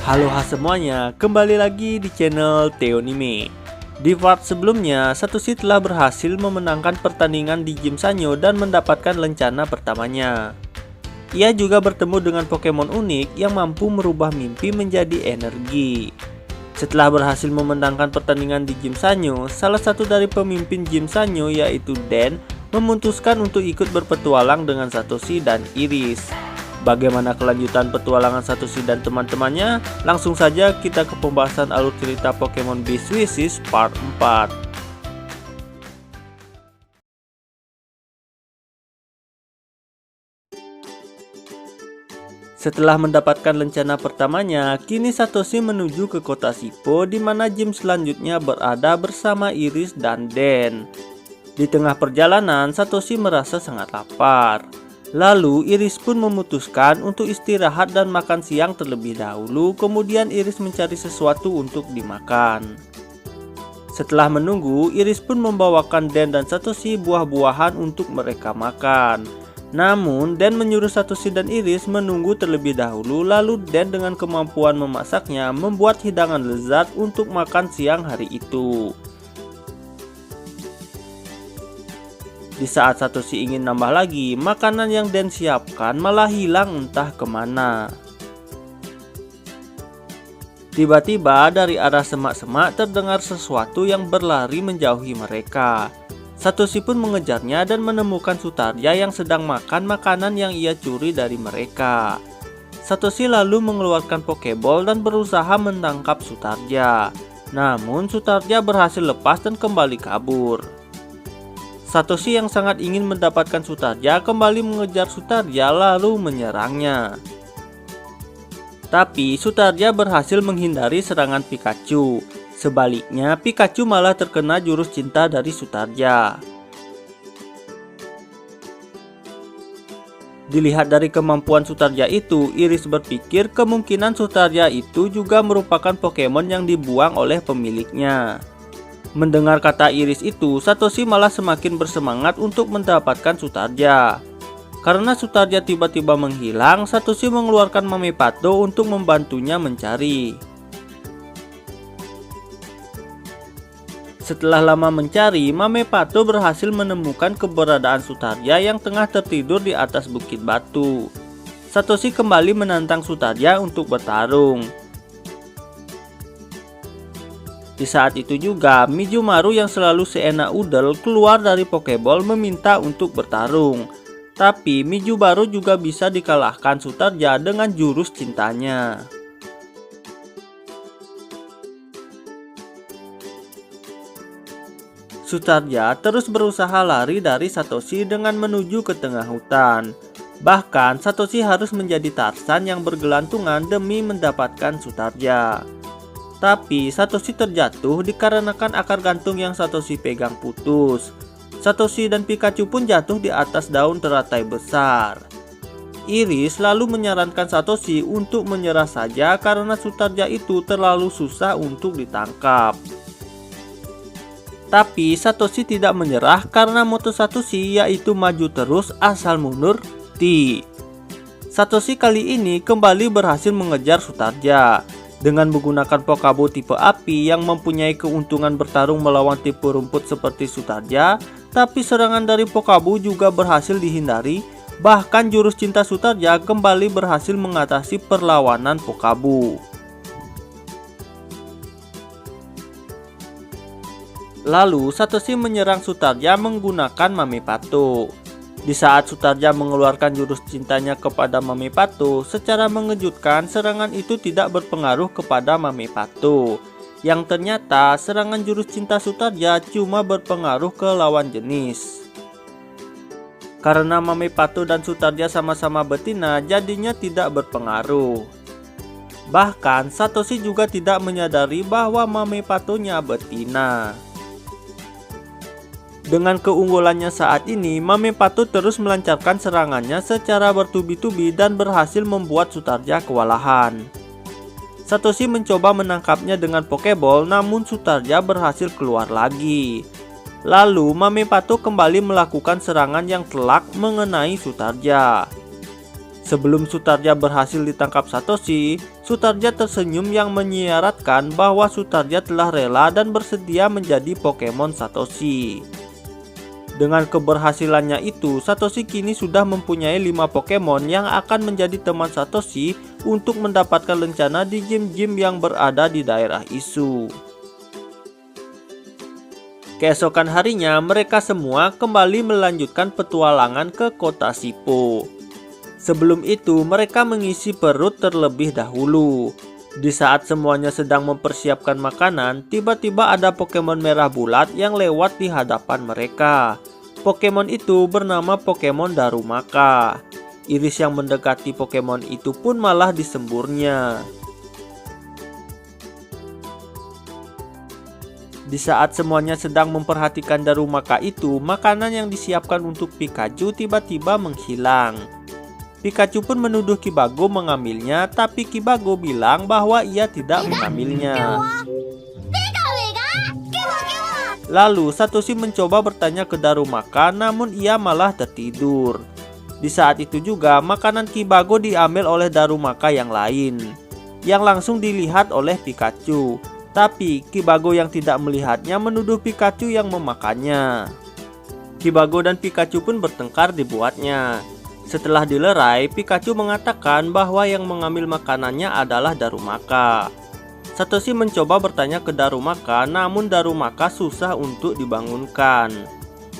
Halo semuanya, kembali lagi di channel Theonime. Di part sebelumnya, Satoshi telah berhasil memenangkan pertandingan di Gym Sanyo dan mendapatkan lencana pertamanya. Ia juga bertemu dengan Pokemon unik yang mampu merubah mimpi menjadi energi. Setelah berhasil memenangkan pertandingan di Gym Sanyo, salah satu dari pemimpin Gym Sanyo yaitu Dan memutuskan untuk ikut berpetualang dengan Satoshi dan Iris. Bagaimana kelanjutan petualangan Satoshi dan teman-temannya? Langsung saja kita ke pembahasan alur cerita Pokemon Beast Wishes Part 4. Setelah mendapatkan lencana pertamanya, kini Satoshi menuju ke kota Sipho di mana gym selanjutnya berada bersama Iris dan Dan. Di tengah perjalanan, Satoshi merasa sangat lapar. Lalu Iris pun memutuskan untuk istirahat dan makan siang terlebih dahulu. Kemudian Iris mencari sesuatu untuk dimakan. Setelah menunggu, Iris pun membawakan Dan dan Satoshi buah-buahan untuk mereka makan. Namun Dan menyuruh Satoshi dan Iris menunggu terlebih dahulu. Lalu Dan dengan kemampuan memasaknya membuat hidangan lezat untuk makan siang hari itu. Di saat Satoshi ingin nambah lagi, makanan yang Dan siapkan malah hilang entah kemana. Tiba-tiba dari arah semak-semak terdengar sesuatu yang berlari menjauhi mereka. Satoshi pun mengejarnya dan menemukan Sutarja yang sedang makan makanan yang ia curi dari mereka. Satoshi lalu mengeluarkan Pokeball dan berusaha menangkap Sutarja. Namun Sutarja berhasil lepas dan kembali kabur. Satoshi yang sangat ingin mendapatkan Sutarja kembali mengejar Sutarja lalu menyerangnya. Tapi Sutarja berhasil menghindari serangan Pikachu. Sebaliknya Pikachu malah terkena jurus cinta dari Sutarja. Dilihat dari kemampuan Sutarja itu, Iris berpikir kemungkinan Sutarja itu juga merupakan Pokemon yang dibuang oleh pemiliknya. Mendengar kata Iris itu, Satoshi malah semakin bersemangat untuk mendapatkan Sutarja. Karena Sutarja tiba-tiba menghilang, Satoshi mengeluarkan Mamepato untuk membantunya mencari. Setelah lama mencari, Mamepato berhasil menemukan keberadaan Sutarja yang tengah tertidur di atas bukit batu. Satoshi kembali menantang Sutarja untuk bertarung. Di saat itu juga, Mijumaru yang selalu seenak udel keluar dari Pokeball meminta untuk bertarung. Tapi Mijumaru juga bisa dikalahkan Sutarja dengan jurus cintanya. Sutarja terus berusaha lari dari Satoshi dengan menuju ke tengah hutan. Bahkan Satoshi harus menjadi Tarzan yang bergelantungan demi mendapatkan Sutarja. Tapi Satoshi terjatuh dikarenakan akar gantung yang Satoshi pegang putus. Satoshi dan Pikachu pun jatuh di atas daun teratai besar. Iris lalu menyarankan Satoshi untuk menyerah saja karena Sutarja itu terlalu susah untuk ditangkap. Tapi Satoshi tidak menyerah karena moto Satoshi yaitu maju terus asal mundur ti. Satoshi kali ini kembali berhasil mengejar Sutarja. Dengan menggunakan Pokabu tipe api yang mempunyai keuntungan bertarung melawan tipe rumput seperti Sutarja, tapi serangan dari Pokabu juga berhasil dihindari. Bahkan jurus cinta Sutarja kembali berhasil mengatasi perlawanan Pokabu. Lalu Satoshi menyerang Sutarja menggunakan Mamepato. Di saat Sutarja mengeluarkan jurus cintanya kepada Mamepato, secara mengejutkan serangan itu tidak berpengaruh kepada Mamepato. Yang ternyata serangan jurus cinta Sutarja cuma berpengaruh ke lawan jenis. Karena Mamepato dan Sutarja sama-sama betina, jadinya tidak berpengaruh. Bahkan Satoshi juga tidak menyadari bahwa Mamepatonya betina. Dengan keunggulannya saat ini, Mamepato terus melancarkan serangannya secara bertubi-tubi dan berhasil membuat Sutarja kewalahan. Satoshi mencoba menangkapnya dengan Pokeball, namun Sutarja berhasil keluar lagi. Lalu Mamepato kembali melakukan serangan yang telak mengenai Sutarja. Sebelum Sutarja berhasil ditangkap Satoshi, Sutarja tersenyum yang menyiaratkan bahwa Sutarja telah rela dan bersedia menjadi Pokemon Satoshi. Dengan keberhasilannya itu, Satoshi kini sudah mempunyai 5 Pokemon yang akan menjadi teman Satoshi untuk mendapatkan lencana di gym-gym yang berada di daerah Isu. Keesokan harinya, mereka semua kembali melanjutkan petualangan ke kota Sipo. Sebelum itu, mereka mengisi perut terlebih dahulu. Di saat semuanya sedang mempersiapkan makanan, tiba-tiba ada Pokemon merah bulat yang lewat di hadapan mereka. Pokemon itu bernama Pokemon Darumaka. Iris yang mendekati Pokemon itu pun malah disemburnya. Di saat semuanya sedang memperhatikan Darumaka itu, makanan yang disiapkan untuk Pikachu tiba-tiba menghilang. Pikachu pun menuduh Kibago mengambilnya, tapi Kibago bilang bahwa ia tidak mengambilnya. Lalu Satoshi mencoba bertanya ke Darumaka, namun ia malah tertidur. Di saat itu juga makanan Kibago diambil oleh Darumaka yang lain, yang langsung dilihat oleh Pikachu. Tapi Kibago yang tidak melihatnya menuduh Pikachu yang memakannya. Kibago dan Pikachu pun bertengkar dibuatnya. Setelah dilerai, Pikachu mengatakan bahwa yang mengambil makanannya adalah Darumaka. Satoshi mencoba bertanya ke Darumaka, namun Darumaka susah untuk dibangunkan.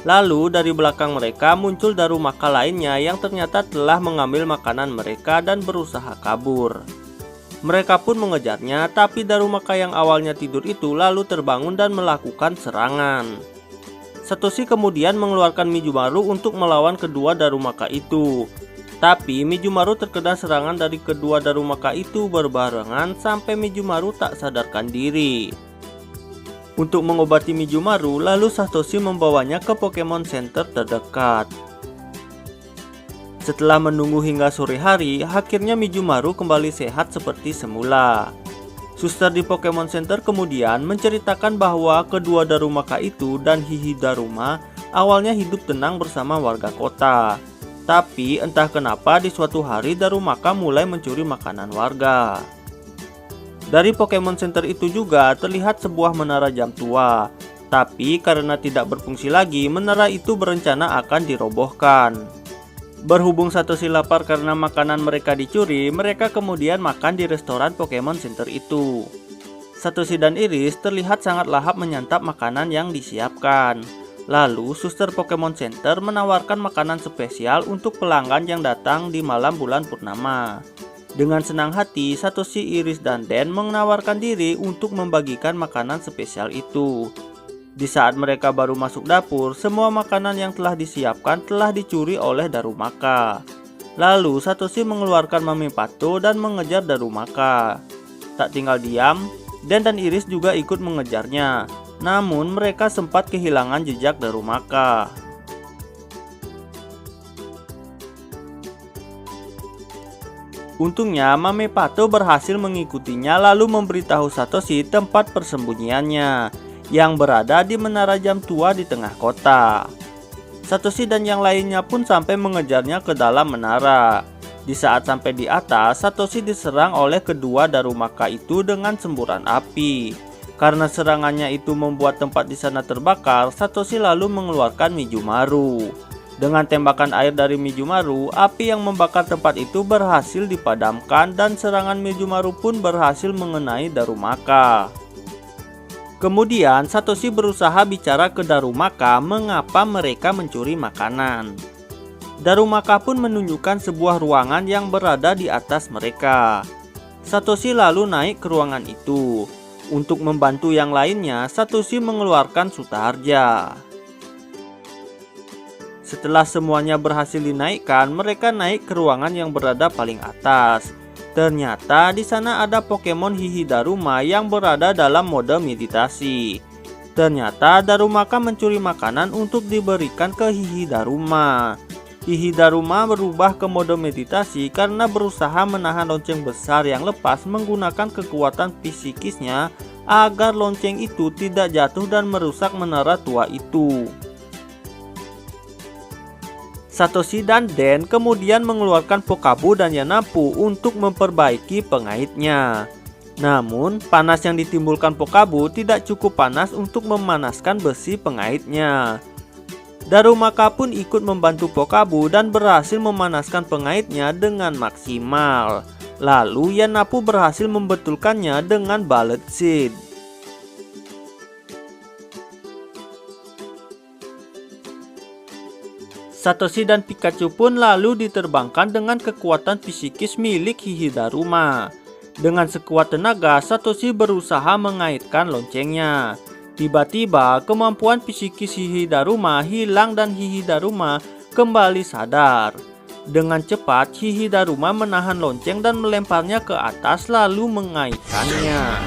Lalu dari belakang mereka muncul Darumaka lainnya yang ternyata telah mengambil makanan mereka dan berusaha kabur. Mereka pun mengejarnya, tapi Darumaka yang awalnya tidur itu lalu terbangun dan melakukan serangan. Satoshi kemudian mengeluarkan Mijumaru untuk melawan kedua Darumaka itu. Tapi Mijumaru terkena serangan dari kedua Darumaka itu berbarengan sampai Mijumaru tak sadarkan diri. Untuk mengobati Mijumaru, lalu Satoshi membawanya ke Pokemon Center terdekat. Setelah menunggu hingga sore hari, akhirnya Mijumaru kembali sehat seperti semula. Suster di Pokemon Center kemudian menceritakan bahwa kedua Darumaka itu dan Hihidaruma awalnya hidup tenang bersama warga kota. Tapi entah kenapa di suatu hari Darumaka mulai mencuri makanan warga. Dari Pokemon Center itu juga terlihat sebuah menara jam tua. Tapi karena tidak berfungsi lagi, menara itu berencana akan dirobohkan. Berhubung Satoshi lapar karena makanan mereka dicuri, mereka kemudian makan di restoran Pokemon Center itu. Satoshi dan Iris terlihat sangat lahap menyantap makanan yang disiapkan. Lalu suster Pokemon Center menawarkan makanan spesial untuk pelanggan yang datang di malam bulan purnama. Dengan senang hati, Satoshi, Iris, dan Den menawarkan diri untuk membagikan makanan spesial itu. Di saat mereka baru masuk dapur, semua makanan yang telah disiapkan telah dicuri oleh Darumaka. Lalu Satoshi mengeluarkan Mamipato dan mengejar Darumaka. Tak tinggal diam, Den dan Iris juga ikut mengejarnya. Namun mereka sempat kehilangan jejak Darumaka. Untungnya Mamipato berhasil mengikutinya lalu memberitahu Satoshi tempat persembunyiannya, yang berada di menara jam tua di tengah kota. Satoshi dan yang lainnya pun sampai mengejarnya ke dalam menara. Di saat sampai di atas, Satoshi diserang oleh kedua Darumaka itu dengan semburan api. Karena serangannya itu membuat tempat di sana terbakar, Satoshi lalu mengeluarkan Mijumaru. Dengan tembakan air dari Mijumaru, api yang membakar tempat itu berhasil dipadamkan dan serangan Mijumaru pun berhasil mengenai Darumaka. Kemudian Satoshi berusaha bicara ke Darumaka mengapa mereka mencuri makanan. Darumaka pun menunjukkan sebuah ruangan yang berada di atas mereka. Satoshi lalu naik ke ruangan itu. Untuk membantu yang lainnya, Satoshi mengeluarkan Sutarja. Setelah semuanya berhasil dinaikkan, mereka naik ke ruangan yang berada paling atas. Ternyata di sana ada Pokemon Hihidaruma yang berada dalam mode meditasi. Ternyata Darumaka mencuri makanan untuk diberikan ke Hihidaruma. Hihidaruma berubah ke mode meditasi karena berusaha menahan lonceng besar yang lepas menggunakan kekuatan psikisnya agar lonceng itu tidak jatuh dan merusak menara tua itu. Satoshi dan Den kemudian mengeluarkan Pokabu dan Yanapu untuk memperbaiki pengaitnya. Namun, panas yang ditimbulkan Pokabu tidak cukup panas untuk memanaskan besi pengaitnya. Darumaka pun ikut membantu Pokabu dan berhasil memanaskan pengaitnya dengan maksimal. Lalu Yanapu berhasil membetulkannya dengan Bullet Seed. Satoshi dan Pikachu pun lalu diterbangkan dengan kekuatan psikis milik Hihidaruma. Dengan sekuat tenaga, Satoshi berusaha mengaitkan loncengnya. Tiba-tiba, kemampuan psikis Hihidaruma hilang dan Hihidaruma kembali sadar. Dengan cepat, Hihidaruma menahan lonceng dan melemparnya ke atas lalu mengaitkannya.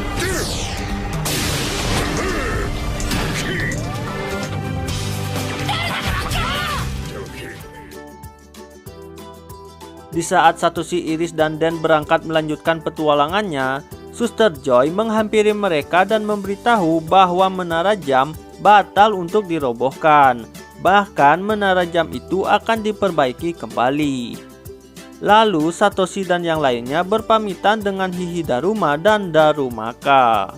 Di saat Satoshi, Iris, dan Den berangkat melanjutkan petualangannya, Suster Joy menghampiri mereka dan memberitahu bahwa menara jam batal untuk dirobohkan. Bahkan menara jam itu akan diperbaiki kembali. Lalu Satoshi dan yang lainnya berpamitan dengan Hihidaruma dan Darumaka.